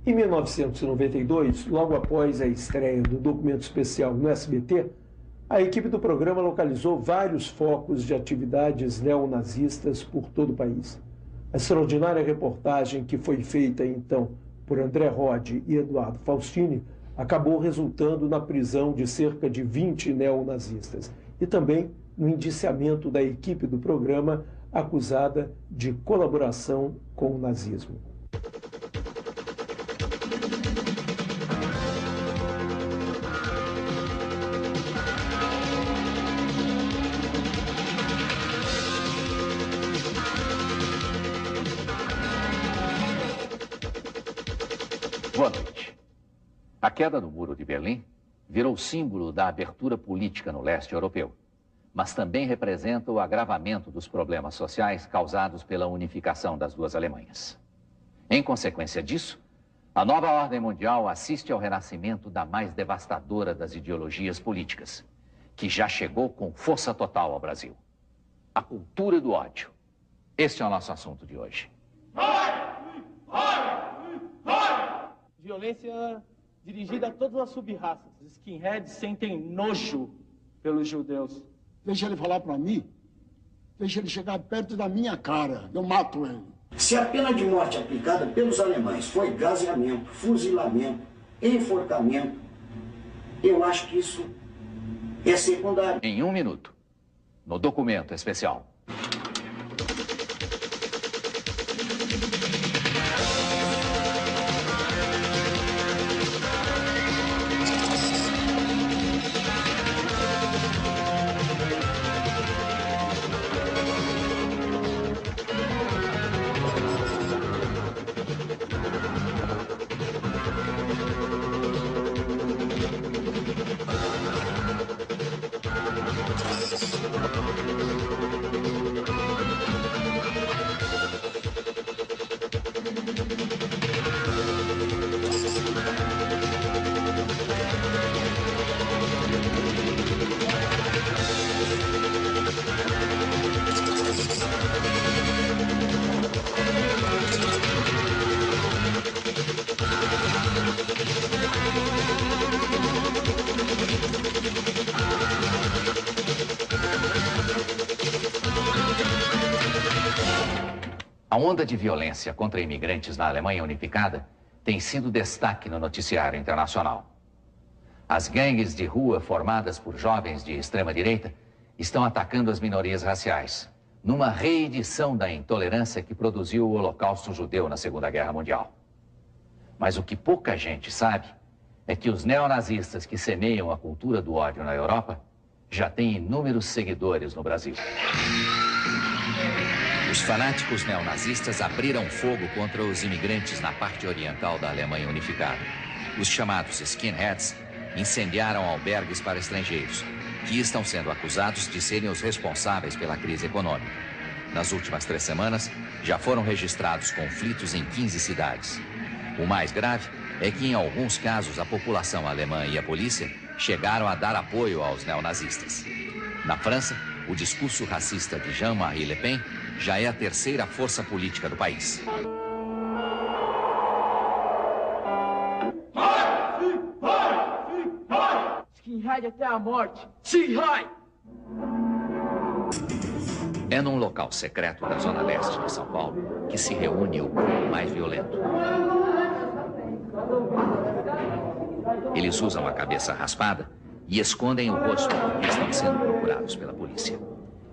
Em 1992, logo após a estreia do documento especial no SBT, a equipe do programa localizou vários focos de atividades neonazistas por todo o país. A extraordinária reportagem que foi feita então por André Rode e Eduardo Faustini acabou resultando na prisão de cerca de 20 neonazistas e também no indiciamento da equipe do programa acusada de colaboração com o nazismo. Boa noite. A queda do Muro de Berlim virou símbolo da abertura política no leste europeu, mas também representa o agravamento dos problemas sociais causados pela unificação das duas Alemanhas. Em consequência disso, a nova ordem mundial assiste ao renascimento da mais devastadora das ideologias políticas, que já chegou com força total ao Brasil: a cultura do ódio. Este é o nosso assunto de hoje. Violência dirigida a todas as sub-raças. Os skinheads sentem nojo pelos judeus. Deixa ele falar pra mim. Deixa ele chegar perto da minha cara. Eu mato ele. Se a pena de morte aplicada pelos alemães foi gaseamento, fuzilamento, enforcamento, eu acho que isso é secundário. Em 1 minuto, no documento especial. A onda de violência contra imigrantes na Alemanha unificada tem sido destaque no noticiário internacional. As gangues de rua formadas por jovens de extrema-direita estão atacando as minorias raciais, numa reedição da intolerância que produziu o Holocausto Judeu na Segunda Guerra Mundial. Mas o que pouca gente sabe é que os neonazistas que semeiam a cultura do ódio na Europa já têm inúmeros seguidores no Brasil. Os fanáticos neonazistas abriram fogo contra os imigrantes na parte oriental da Alemanha unificada. Os chamados skinheads incendiaram albergues para estrangeiros, que estão sendo acusados de serem os responsáveis pela crise econômica. Nas últimas 3 semanas, já foram registrados conflitos em 15 cidades. O mais grave é que, em alguns casos, a população alemã e a polícia chegaram a dar apoio aos neonazistas. Na França, o discurso racista de Jean-Marie Le Pen já é a 3ª força política do país. Skinhead até a morte. Skinhead! É num local secreto da zona leste de São Paulo que se reúne o grupo mais violento. Eles usam a cabeça raspada e escondem o rosto porque estão sendo procurados pela polícia.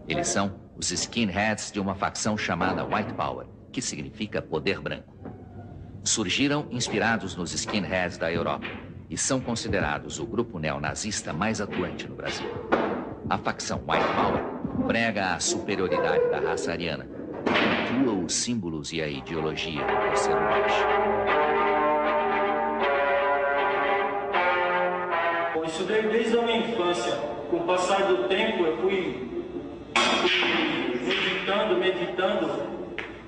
Eles são os skinheads de uma facção chamada White Power, que significa poder branco. Surgiram inspirados nos skinheads da Europa e são considerados o grupo neonazista mais atuante no Brasil. A facção White Power prega a superioridade da raça ariana, cultua os símbolos e a ideologia do ser humano. Bom, isso veio desde a minha infância. Com o passar do tempo, eu fui meditando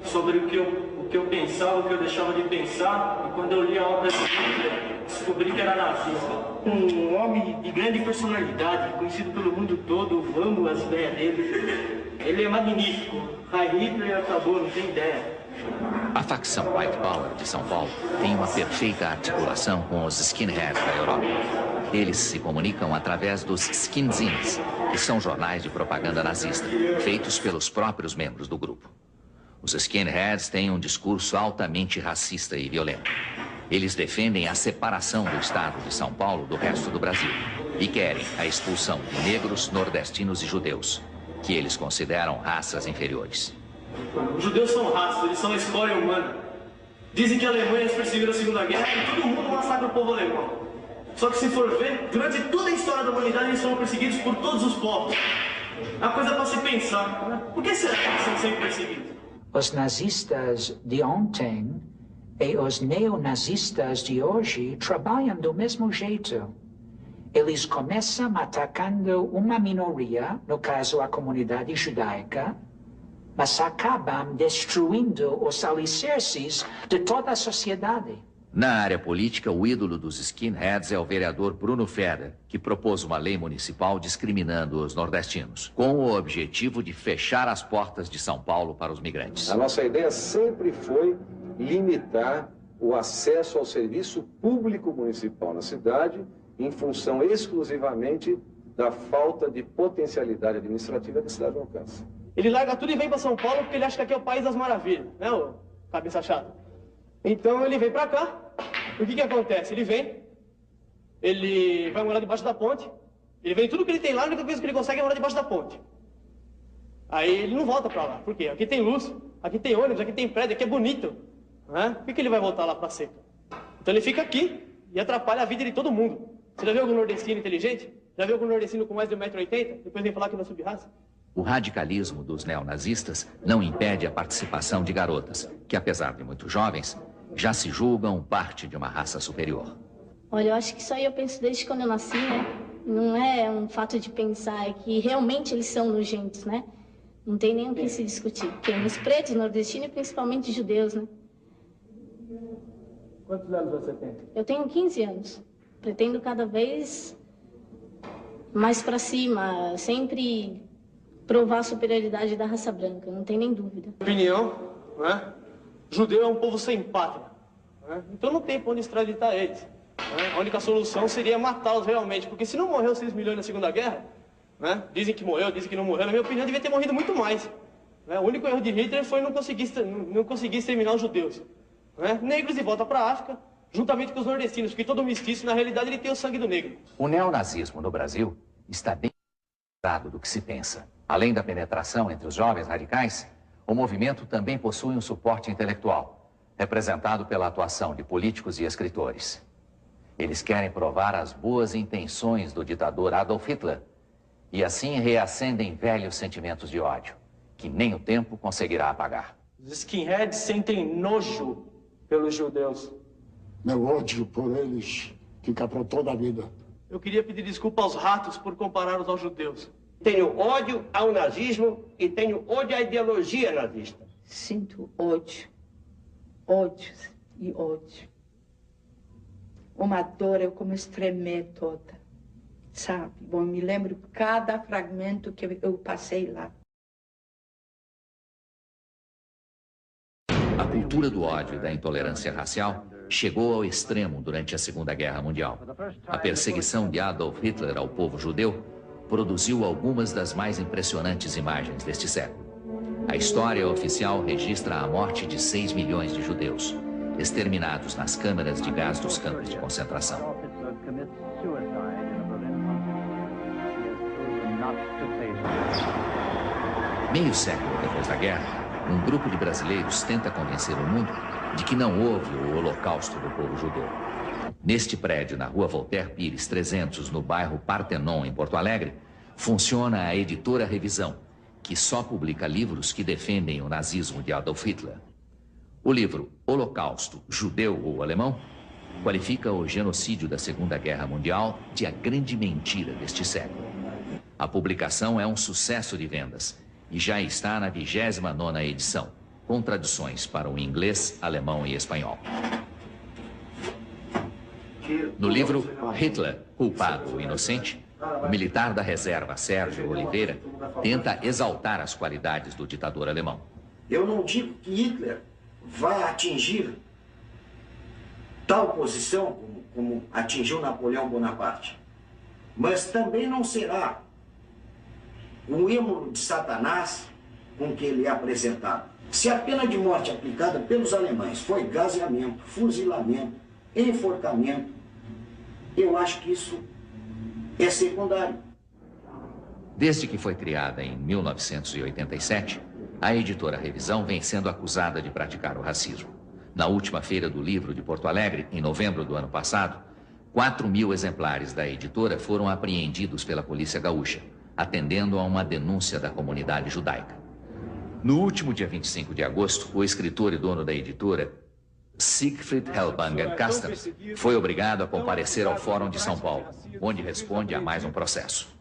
sobre o que eu pensava, o que eu deixava de pensar, e quando eu li a obra de Hitler, descobri que era nazista. Um homem de grande personalidade, conhecido pelo mundo todo, amo as ideias dele. Ele é magnífico. Heil Hitler acabou, não tem ideia. A facção White Power de São Paulo tem uma perfeita articulação com os skinheads da Europa. Eles se comunicam através dos skinzines, que são jornais de propaganda nazista, feitos pelos próprios membros do grupo. Os skinheads têm um discurso altamente racista e violento. Eles defendem a separação do estado de São Paulo do resto do Brasil e querem a expulsão de negros, nordestinos e judeus, que eles consideram raças inferiores. Os judeus são raças, eles são a escória humana. Dizem que a Alemanha eles perseguiram a Segunda Guerra e todo mundo massacra o povo alemão. Só que se for ver, durante toda a história da humanidade eles foram perseguidos por todos os povos. É uma coisa para se pensar, né? Por que será que eles são sempre perseguidos? Os nazistas de ontem e os neonazistas de hoje trabalham do mesmo jeito. Eles começam atacando uma minoria, no caso a comunidade judaica, mas acabam destruindo os alicerces de toda a sociedade. Na área política, o ídolo dos skinheads é o vereador Bruno Ferrer, que propôs uma lei municipal discriminando os nordestinos, com o objetivo de fechar as portas de São Paulo para os migrantes. A nossa ideia sempre foi limitar o acesso ao serviço público municipal na cidade em função exclusivamente da falta de potencialidade administrativa que a cidade alcança. Ele larga tudo e vem para São Paulo porque ele acha que aqui é o país das maravilhas, né, ô cabeça chata? Então ele vem para cá. O que acontece? Ele vai morar debaixo da ponte. Ele vem tudo que ele tem lá, a única coisa que ele consegue é morar debaixo da ponte. Aí ele não volta para lá. Por quê? Aqui tem luz, aqui tem ônibus, aqui tem prédio, aqui é bonito. Né? Por que ele vai voltar lá para seca? Então ele fica aqui e atrapalha a vida de todo mundo. Você já viu algum nordestino inteligente? Já viu algum nordestino com mais de 1,80 m? Depois vem falar que não é sub-raça? O radicalismo dos neonazistas não impede a participação de garotas, que apesar de muito jovens, já se julgam parte de uma raça superior. Olha, eu acho que isso aí eu penso desde quando eu nasci, né? Não é um fato de pensar, é que realmente eles são nojentos, né? Não tem nem o que se discutir. Tem os pretos, nordestinos e principalmente judeus, né? Quantos anos você tem? Eu tenho 15 anos. Pretendo cada vez mais para cima, sempre provar a superioridade da raça branca, não tem nem dúvida. Opinião, né? Judeu é um povo sem pátria, né? Então não tem para onde extraditar eles, né? A única solução seria matá-los realmente, porque se não morreu 6 milhões na Segunda Guerra, né? Dizem que morreu, dizem que não morreu, na minha opinião devia ter morrido muito mais, né? O único erro de Hitler foi não conseguir exterminar os judeus, né? Negros de volta para a África, juntamente com os nordestinos, porque todo mestiço, na realidade, ele tem o sangue do negro. O neonazismo no Brasil está bem separado do que se pensa. Além da penetração entre os jovens radicais, o movimento também possui um suporte intelectual, representado pela atuação de políticos e escritores. Eles querem provar as boas intenções do ditador Adolf Hitler e assim reacendem velhos sentimentos de ódio, que nem o tempo conseguirá apagar. Os skinheads sentem nojo pelos judeus. Meu ódio por eles fica para toda a vida. Eu queria pedir desculpa aos ratos por compará-los aos judeus. Tenho ódio ao nazismo e tenho ódio à ideologia nazista. Sinto ódio, ódio e ódio. Uma dor, eu começo a tremer toda, sabe? Bom, me lembro cada fragmento que eu passei lá. A cultura do ódio e da intolerância racial chegou ao extremo durante a Segunda Guerra Mundial. A perseguição de Adolf Hitler ao povo judeu produziu algumas das mais impressionantes imagens deste século. A história oficial registra a morte de 6 milhões de judeus, exterminados nas câmaras de gás dos campos de concentração. Meio século depois da guerra, um grupo de brasileiros tenta convencer o mundo de que não houve o holocausto do povo judeu. Neste prédio, na rua Voltaire Pires 300, no bairro Partenon, em Porto Alegre, funciona a editora Revisão, que só publica livros que defendem o nazismo de Adolf Hitler. O livro Holocausto, Judeu ou Alemão qualifica o genocídio da Segunda Guerra Mundial de a grande mentira deste século. A publicação é um sucesso de vendas e já está na 29ª edição, com traduções para o inglês, alemão e espanhol. No livro Hitler, culpado ou inocente, o militar da reserva Sérgio Oliveira tenta exaltar as qualidades do ditador alemão. Eu não digo que Hitler vai atingir tal posição como atingiu Napoleão Bonaparte. Mas também não será um êmulo de Satanás com que ele é apresentado. Se a pena de morte aplicada pelos alemães foi gaseamento, fuzilamento, enforcamento, eu acho que isso é secundário. Desde que foi criada em 1987, a editora Revisão vem sendo acusada de praticar o racismo. Na última Feira do Livro de Porto Alegre, em novembro do ano passado, 4.000 exemplares da editora foram apreendidos pela Polícia Gaúcha, atendendo a uma denúncia da comunidade judaica. No último dia 25 de agosto, o escritor e dono da editora, Siegfried Hellbanger Kasten, foi obrigado a comparecer ao Fórum de São Paulo, onde responde a mais um processo.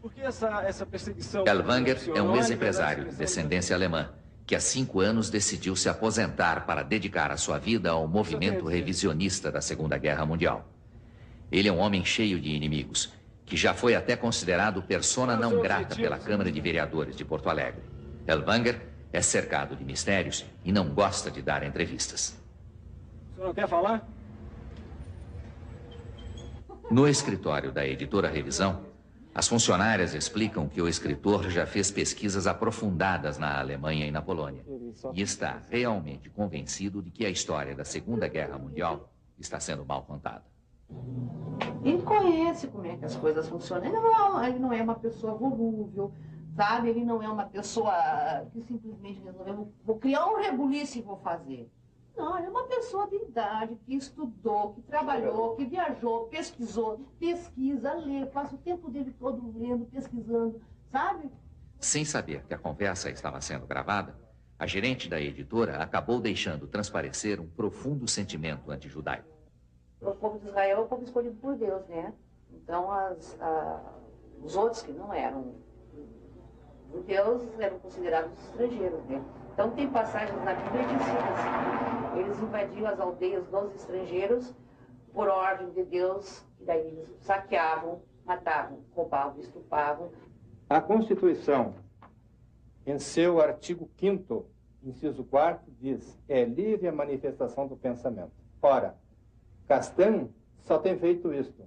Hellbanger é um ex-empresário de descendência alemã, que há 5 anos decidiu se aposentar para dedicar a sua vida ao movimento revisionista da Segunda Guerra Mundial. Ele é um homem cheio de inimigos, que já foi até considerado persona não grata pela Câmara de Vereadores de Porto Alegre. Hellbanger é cercado de mistérios e não gosta de dar entrevistas. O senhor não quer falar? No escritório da editora Revisão, as funcionárias explicam que o escritor já fez pesquisas aprofundadas na Alemanha e na Polônia e está realmente convencido de que a história da Segunda Guerra Mundial está sendo mal contada. Ele conhece como é que as coisas funcionam. Ele não é uma pessoa volúvel, sabe? Ele não é uma pessoa que simplesmente resolveu, vou criar um rebuliço e vou fazer. Não, ele é uma pessoa de idade, que estudou, que trabalhou, que viajou, pesquisou, pesquisa, lê, passa o tempo dele todo lendo, pesquisando, sabe? Sem saber que a conversa estava sendo gravada, a gerente da editora acabou deixando transparecer um profundo sentimento anti-judaico. O povo de Israel é o povo escolhido por Deus, né? Então, os outros que não eram judeus eram considerados estrangeiros, né? Então, tem passagens na Bíblia que dizem assim, eles invadiam as aldeias dos estrangeiros por ordem de Deus, e daí eles saqueavam, matavam, roubavam, estupravam. A Constituição, em seu artigo 5º, inciso 4º, diz, é livre a manifestação do pensamento. Ora, Kasten só tem feito isto.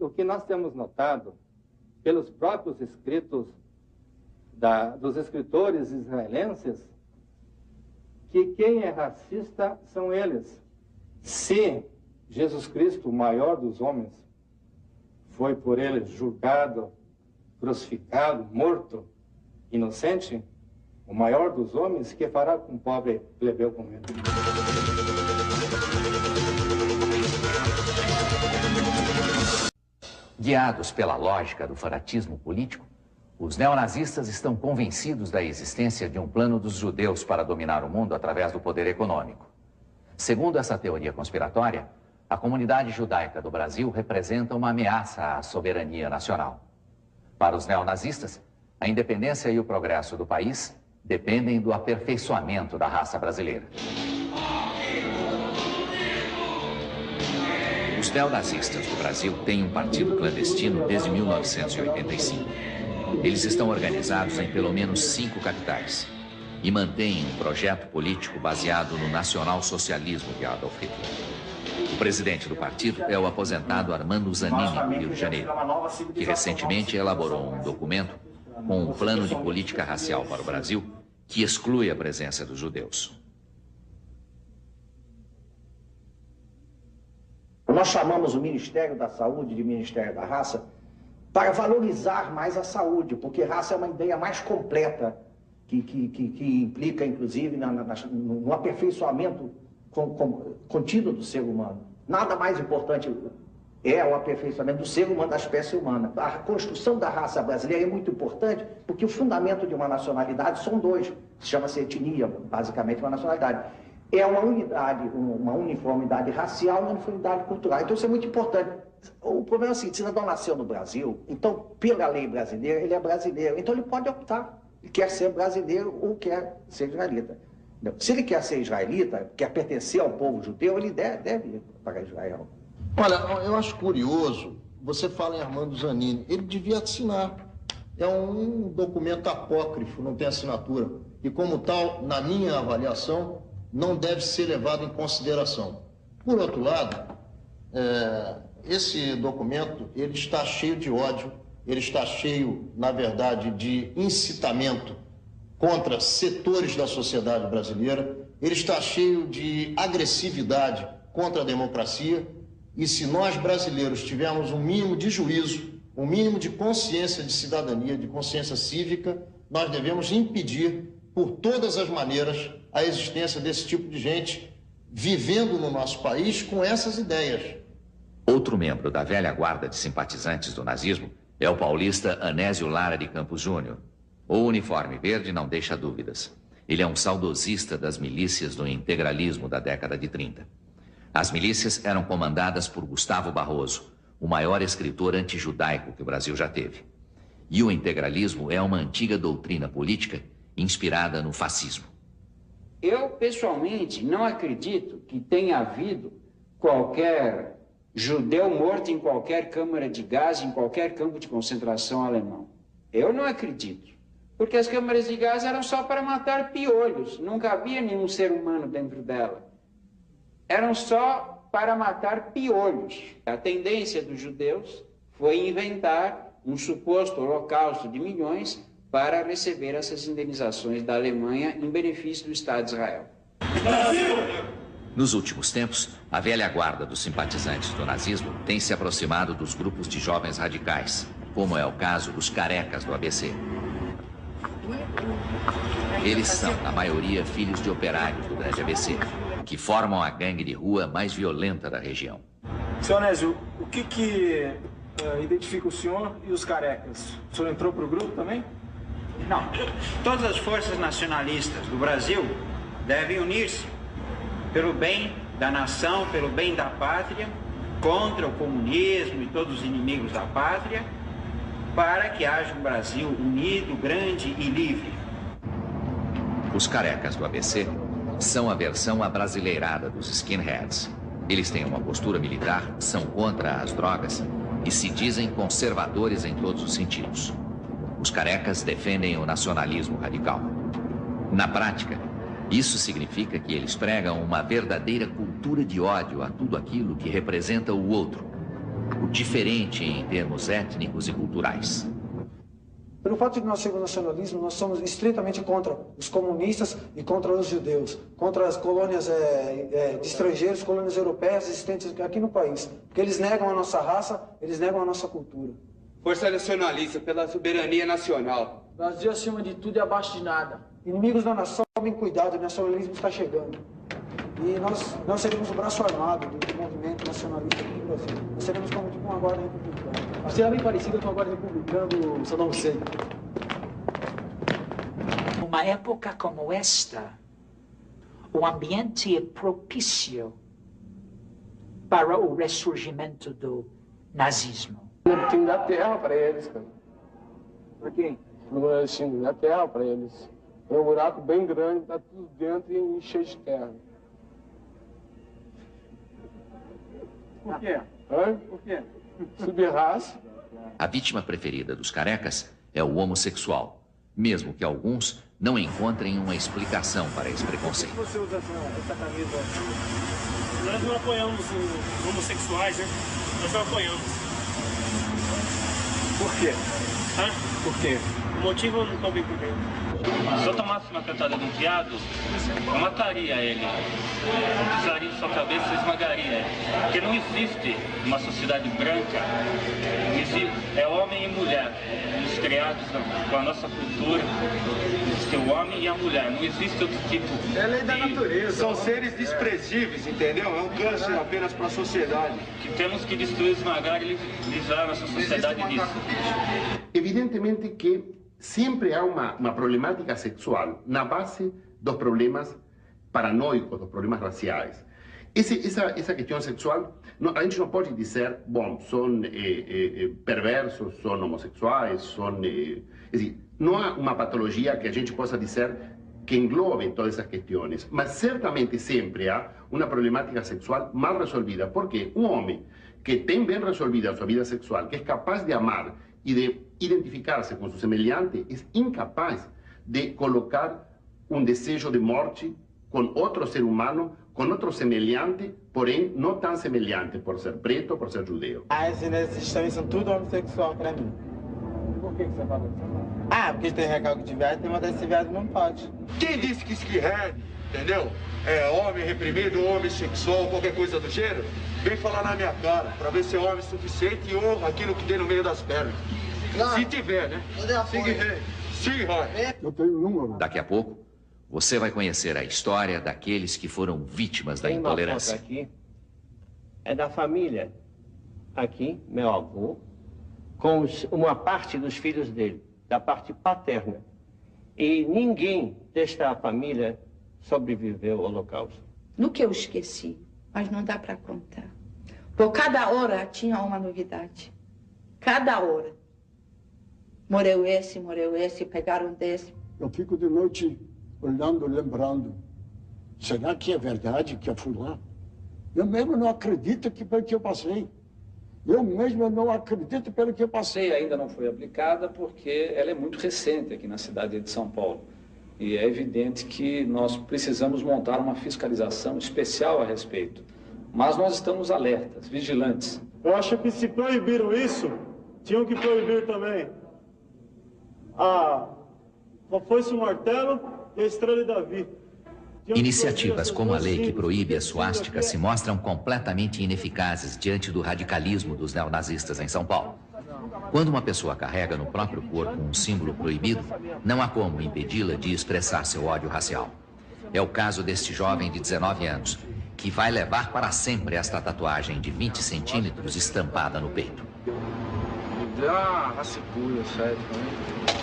O que nós temos notado, pelos próprios escritos dos escritores israelenses, que quem é racista são eles. Se Jesus Cristo, o maior dos homens, foi por eles julgado, crucificado, morto, inocente, o maior dos homens, que fará com um pobre plebeu como ele? Guiados pela lógica do fanatismo político, os neonazistas estão convencidos da existência de um plano dos judeus para dominar o mundo através do poder econômico. Segundo essa teoria conspiratória, a comunidade judaica do Brasil representa uma ameaça à soberania nacional. Para os neonazistas, a independência e o progresso do país dependem do aperfeiçoamento da raça brasileira. Os neonazistas do Brasil têm um partido clandestino desde 1985. Eles estão organizados em pelo menos 5 capitais e mantêm um projeto político baseado no nacional-socialismo de Adolf Hitler. O presidente do partido é o aposentado Armando Zanini, do Rio de Janeiro, que recentemente elaborou um documento com um plano de política racial para o Brasil que exclui a presença dos judeus. Nós chamamos o Ministério da Saúde de Ministério da Raça para valorizar mais a saúde, porque raça é uma ideia mais completa, que implica, inclusive, no aperfeiçoamento contínuo do ser humano. Nada mais importante é o aperfeiçoamento do ser humano, da espécie humana. A construção da raça brasileira é muito importante, porque o fundamento de uma nacionalidade são 2, chama-se etnia, basicamente uma nacionalidade. É uma unidade, uma uniformidade racial e uma uniformidade cultural. Então isso é muito importante. O problema é o seguinte, se o cidadão nasceu no Brasil, então, pela lei brasileira, ele é brasileiro. Então ele pode optar, ele quer ser brasileiro ou quer ser israelita. Se ele quer ser israelita, quer pertencer ao povo judeu, ele deve ir para Israel. Olha, eu acho curioso, você fala em Armando Zanini, ele devia assinar. É um documento apócrifo, não tem assinatura. E como tal, na minha avaliação, não deve ser levado em consideração. Por outro lado, esse documento ele está cheio de ódio, ele está cheio, na verdade, de incitamento contra setores da sociedade brasileira, ele está cheio de agressividade contra a democracia, e se nós brasileiros tivermos um mínimo de juízo, um mínimo de consciência de cidadania, de consciência cívica, nós devemos impedir, por todas as maneiras, a existência desse tipo de gente vivendo no nosso país com essas ideias. Outro membro da velha guarda de simpatizantes do nazismo é o paulista Anésio Lara de Campos Júnior. O uniforme verde não deixa dúvidas. Ele é um saudosista das milícias do integralismo da década de 30. As milícias eram comandadas por Gustavo Barroso, o maior escritor antijudaico que o Brasil já teve. E o integralismo é uma antiga doutrina política inspirada no fascismo. Eu, pessoalmente, não acredito que tenha havido qualquer judeu morto em qualquer câmara de gás, em qualquer campo de concentração alemão. Eu não acredito. Porque as câmaras de gás eram só para matar piolhos. Nunca havia nenhum ser humano dentro dela. Eram só para matar piolhos. A tendência dos judeus foi inventar um suposto holocausto de milhões para receber essas indenizações da Alemanha em benefício do Estado de Israel. Nos últimos tempos, a velha guarda dos simpatizantes do nazismo tem se aproximado dos grupos de jovens radicais, como é o caso dos carecas do ABC. Eles são, na maioria, filhos de operários do grande ABC, que formam a gangue de rua mais violenta da região. Seu Anésio, o que identifica o senhor e os carecas? O senhor entrou para o grupo também? Não. Todas as forças nacionalistas do Brasil devem unir-se pelo bem da nação, pelo bem da pátria, contra o comunismo e todos os inimigos da pátria, para que haja um Brasil unido, grande e livre. Os carecas do ABC são a versão abrasileirada dos skinheads. Eles têm uma postura militar, são contra as drogas e se dizem conservadores em todos os sentidos. Os carecas defendem o nacionalismo radical. Na prática, isso significa que eles pregam uma verdadeira cultura de ódio a tudo aquilo que representa o outro, o diferente em termos étnicos e culturais. Pelo fato de que nós temos nacionalismo, nós somos estritamente contra os comunistas e contra os judeus, contra as colônias de estrangeiros, colônias europeias existentes aqui no país, porque eles negam a nossa raça, eles negam a nossa cultura. Força nacionalista pela soberania nacional. Brasil acima de tudo e abaixo de nada. Inimigos da nação, tomem cuidado, o nacionalismo está chegando. E nós seremos o braço armado do movimento nacionalista aqui no Brasil. Nós seremos como tipo uma guarda republicana. Você é bem parecida com a guarda republicana do Saddam Hussein. Numa época como esta, o ambiente é propício para o ressurgimento do nazismo. Tem que dar terra para eles, cara. Para quem? No nordestino, dá terra para eles. É um buraco bem grande, tá tudo dentro e cheio de terra. Por quê? Hã? Por quê? Subir raça. A vítima preferida dos carecas é o homossexual, mesmo que alguns não encontrem uma explicação para esse preconceito. Por que você usa essa camisa? Nós não apoiamos os homossexuais, né? Nós não apoiamos. Por quê? Hã? Por quê? O motivo eu não estou bem por dentro. Se eu tomasse uma cantada de um viado, eu mataria ele. Eu pisaria em sua cabeça e esmagaria ele. Porque não existe uma sociedade branca. É homem e mulher. Os criados com a nossa cultura. Existe o homem e a mulher. Não existe outro tipo. É a lei da natureza. São seres desprezíveis, entendeu? É um câncer apenas para a sociedade. Que temos que destruir, esmagar e livrar nossa sociedade disso. Evidentemente que sempre há uma problemática sexual na base dos problemas paranoicos, dos problemas raciais. Essa questão sexual, a gente não pode dizer, bom, são perversos, são homossexuais, são... não há uma patologia que a gente possa dizer que englobe todas essas questões, mas certamente sempre há uma problemática sexual mal resolvida, porque um homem que tem bem resolvida a sua vida sexual, que é capaz de amar e de identificar-se com seu semelhante, é incapaz de colocar um desejo de morte con otro ser humano, con otro semejante, porém não tão semelhante, por ser preto, por ser judeu. Esses nesses também são tudo homossexual pra mim. Por que você fala isso? Porque tem recalque de viado, tem uma desse viado não pode. Quem disse que skinhead, entendeu? É homem reprimido, homem sexual, qualquer coisa do gênero, vem falar na minha cara, pra ver se é homem suficiente e honra aquilo que tem no meio das pernas. Não. Se tiver, né? Sim, vai. Eu tenho número. Daqui a pouco, você vai conhecer a história daqueles que foram vítimas da intolerância. Aqui é da família. Aqui, meu avô, com uma parte dos filhos dele, da parte paterna. E ninguém desta família sobreviveu ao Holocausto. Nunca eu esqueci, mas não dá para contar. Por cada hora tinha uma novidade. Cada hora. Morreu esse, pegaram desse. Eu fico de noite olhando, lembrando. Será que é verdade que eu fui lá? Eu mesmo não acredito pelo que eu passei. Eu mesmo não acredito pelo que eu passei. A lei ainda não foi aplicada porque ela é muito recente aqui na cidade de São Paulo. E é evidente que nós precisamos montar uma fiscalização especial a respeito. Mas nós estamos alertas, vigilantes. Eu acho que se proibiram isso, tinham que proibir também a foice o martelo e a estrela de Davi. Iniciativas como a lei que proíbe a suástica se mostram completamente ineficazes diante do radicalismo dos neonazistas em São Paulo. Quando uma pessoa carrega no próprio corpo um símbolo proibido, não há como impedi-la de expressar seu ódio racial. É o caso deste jovem de 19 anos, que vai levar para sempre esta tatuagem de 20 centímetros estampada no peito. Me deu uma rascunha, sério.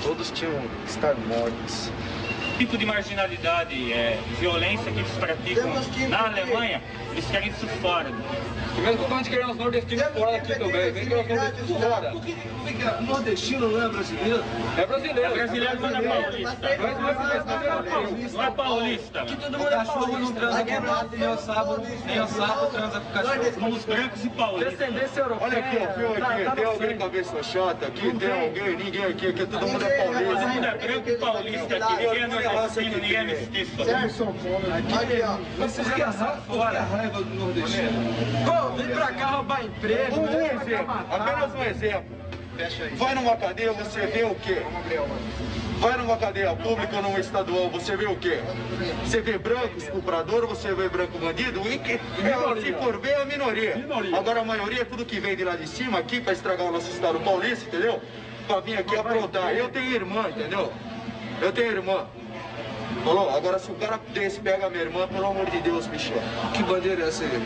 Todos tinham que estar mortos. O tipo de marginalidade, violência que eles praticam na Alemanha, eles querem isso fora. E mesmo quando a gente quer os nordestinos fora daqui também, vem que nós nordestinos fora. Por que nordestino não é brasileiro? É brasileiro. É brasileiro, mas não é paulista. Não é paulista. Aqui todo mundo é paulista. Não transa com nada, nem o sapo transa com cachorro. Somos brancos e paulistas. Descendência europeia. Olha aqui, tem alguém cabeça chata aqui? Tem alguém? Ninguém aqui, todo mundo é paulista. Todo mundo é branco e paulista aqui. Ninguém é nordestino, ninguém é mestiço. Aqui, ó. Você já sabe fora a raiva do nordestino. Vem pra cá roubar emprego. Um exemplo, apenas um exemplo. Vai numa cadeia, você vê o quê? Vai numa cadeia pública ou numa estadual, você vê o quê? Você vê branco estuprador, você vê branco bandido? Se for ver, é a minoria. Agora a maioria é tudo que vem de lá de cima aqui pra estragar o nosso estado paulista, entendeu? Pra vir aqui aprontar. Eu tenho irmã, entendeu? Eu tenho irmã. Falou? Agora se o cara desse pega a minha irmã, pelo amor de Deus, bicho. Que bandeira é essa aí?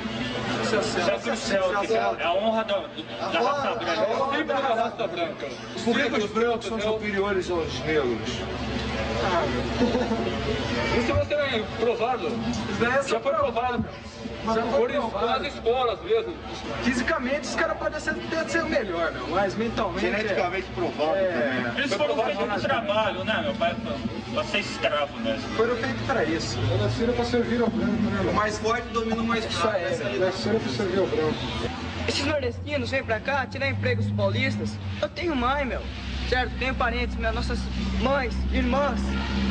É a honra da raça branca. Sempre da raça branca. Por que os brancos são superiores aos negros? Isso vai ser provado. Já foi provado. Por escolas mesmo. Fisicamente os caras podem até ser o melhor, meu, mas mentalmente. Geneticamente provado também. Eles foram feitos no trabalho, né, meu pai? Pra ser escravo mesmo. Foram feitos pra isso. Nasceram pra servir ao branco, né? O mais forte domina o mais fraco. Nasceram pra servir ao branco. Esses nordestinos vêm pra cá tirar empregos paulistas. Eu tenho mãe, meu. Certo? Tenho parentes, nossas mães, irmãs,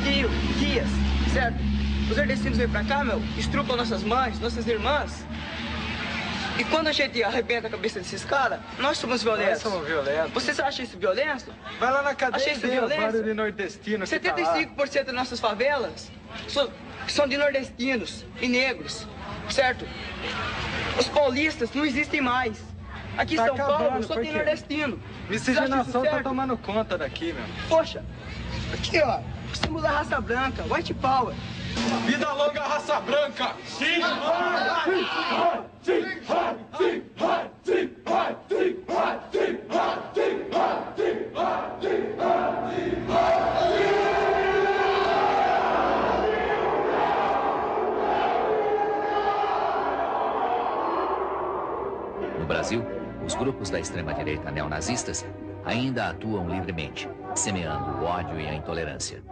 tio, tias, certo? Os nordestinos vêm pra cá, meu, estrupam nossas mães, nossas irmãs. E quando a gente arrebenta a cabeça desses caras, nós somos violentos. Nós somos violentos. Vocês acham isso violento? Vai lá na cadeia e vê o de nordestino. 75% das nossas favelas são de nordestinos e negros, certo? Os paulistas não existem mais. Aqui em São Paulo só tem nordestino. Miscigenação tá tomando conta daqui, meu. Poxa, aqui ó, o símbolo da raça branca, white power. Vida longa a raça branca! Sim! No Brasil, os grupos da extrema-direita neonazistas ainda atuam livremente, semeando o ódio e a intolerância.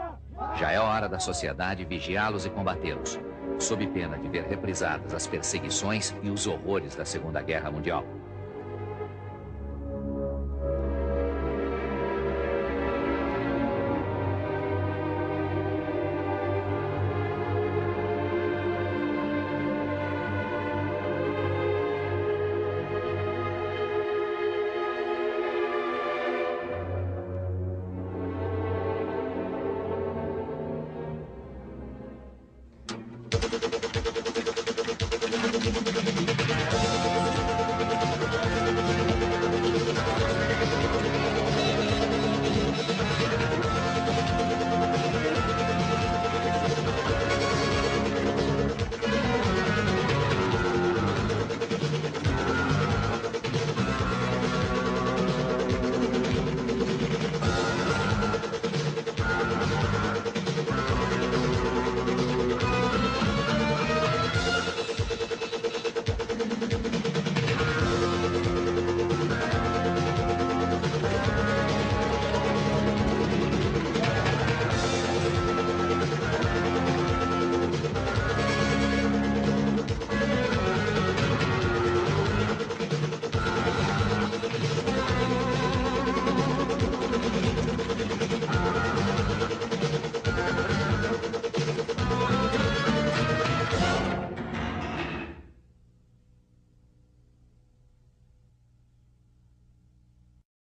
Já é hora da sociedade vigiá-los e combatê-los, sob pena de ver reprisadas as perseguições e os horrores da Segunda Guerra Mundial.